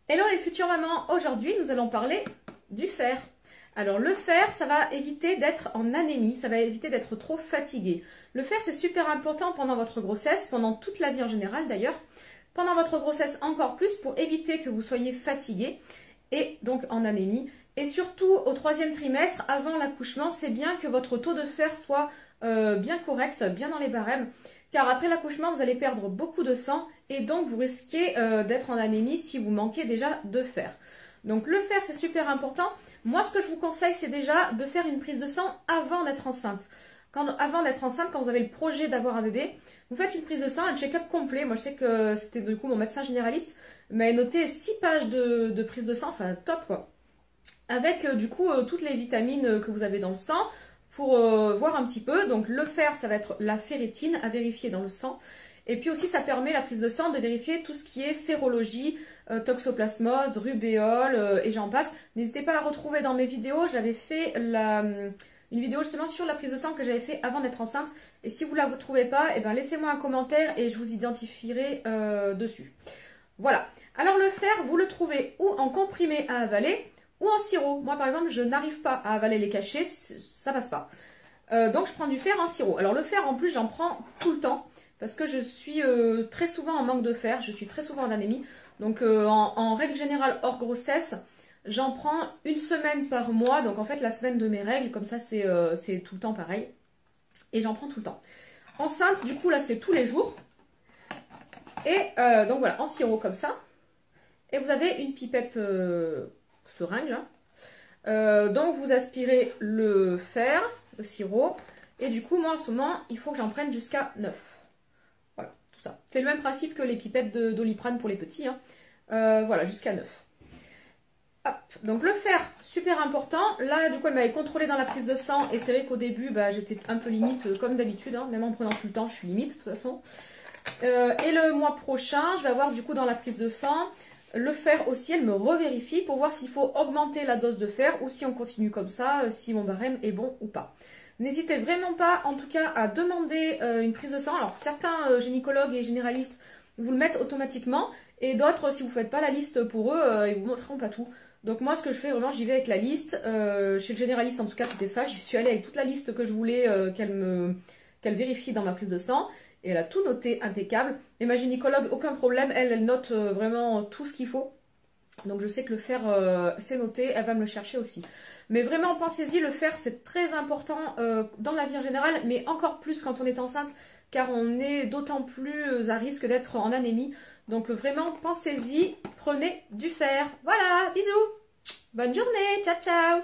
Hello les futures mamans, aujourd'hui nous allons parler du fer. Alors le fer, ça va éviter d'être en anémie, ça va éviter d'être trop fatigué. Le fer c'est super important pendant votre grossesse, pendant toute la vie en général d'ailleurs. Pendant votre grossesse encore plus pour éviter que vous soyez fatigué et donc en anémie. Et surtout au 3e trimestre, avant l'accouchement, c'est bien que votre taux de fer soit bien correct, bien dans les barèmes. Car après l'accouchement, vous allez perdre beaucoup de sang et donc vous risquez d'être en anémie si vous manquez déjà de fer. Donc le fer, c'est super important. Moi, ce que je vous conseille, c'est déjà de faire une prise de sang avant d'être enceinte. Avant d'être enceinte, quand vous avez le projet d'avoir un bébé, vous faites une prise de sang, un check-up complet. Moi, je sais que c'était du coup mon médecin généraliste m'avait noté 6 pages de prise de sang, enfin top quoi. Avec du coup toutes les vitamines que vous avez dans le sang, pour voir un petit peu. Donc le fer, ça va être la ferritine à vérifier dans le sang. Et puis aussi, ça permet la prise de sang de vérifier tout ce qui est sérologie, toxoplasmose, rubéole et j'en passe. N'hésitez pas à la retrouver dans mes vidéos. J'avais fait une vidéo justement sur la prise de sang que j'avais fait avant d'être enceinte. Et si vous ne la retrouvez pas, eh ben, laissez-moi un commentaire et je vous identifierai dessus. Voilà. Alors le fer, vous le trouvez ou en comprimé à avaler, ou en sirop. Moi, par exemple, je n'arrive pas à avaler les cachets, ça passe pas. Donc, je prends du fer en sirop. Alors, le fer, en plus, j'en prends tout le temps, parce que je suis très souvent en manque de fer, je suis très souvent en anémie. Donc, en règle générale, hors grossesse, j'en prends une semaine par mois. Donc, en fait, la semaine de mes règles, comme ça, c'est tout le temps pareil. Et j'en prends tout le temps. Enceinte, du coup, là, c'est tous les jours. Et donc, voilà, en sirop comme ça. Et vous avez une pipette seringue là. Donc vous aspirez le fer, le sirop, et du coup moi en ce moment il faut que j'en prenne jusqu'à 9. Voilà, tout ça. C'est le même principe que les pipettes de Doliprane pour les petits. Hein. Voilà, jusqu'à 9. Hop. Donc le fer, super important. Là du coup elle m'avait contrôlé dans la prise de sang, et c'est vrai qu'au début bah, j'étais un peu limite comme d'habitude, hein. Même en prenant tout le temps je suis limite de toute façon. Et le mois prochain je vais avoir du coup dans la prise de sang le fer aussi, elle me revérifie pour voir s'il faut augmenter la dose de fer ou si on continue comme ça, si mon barème est bon ou pas. N'hésitez vraiment pas, en tout cas, à demander une prise de sang. Alors, certains gynécologues et généralistes vous le mettent automatiquement et d'autres, si vous ne faites pas la liste pour eux, ils vous montreront pas tout. Donc moi, ce que je fais, vraiment, j'y vais avec la liste. Chez le généraliste, en tout cas, c'était ça. J'y suis allée avec toute la liste que je voulais qu'elle vérifie dans ma prise de sang. Et elle a tout noté impeccable. Et ma gynécologue, aucun problème. Elle note vraiment tout ce qu'il faut. Donc je sais que le fer, c'est noté. Elle va me le chercher aussi. Mais vraiment, pensez-y, le fer, c'est très important dans la vie en général. Mais encore plus quand on est enceinte. Car on est d'autant plus à risque d'être en anémie. Donc vraiment, pensez-y. Prenez du fer. Voilà, bisous. Bonne journée. Ciao, ciao.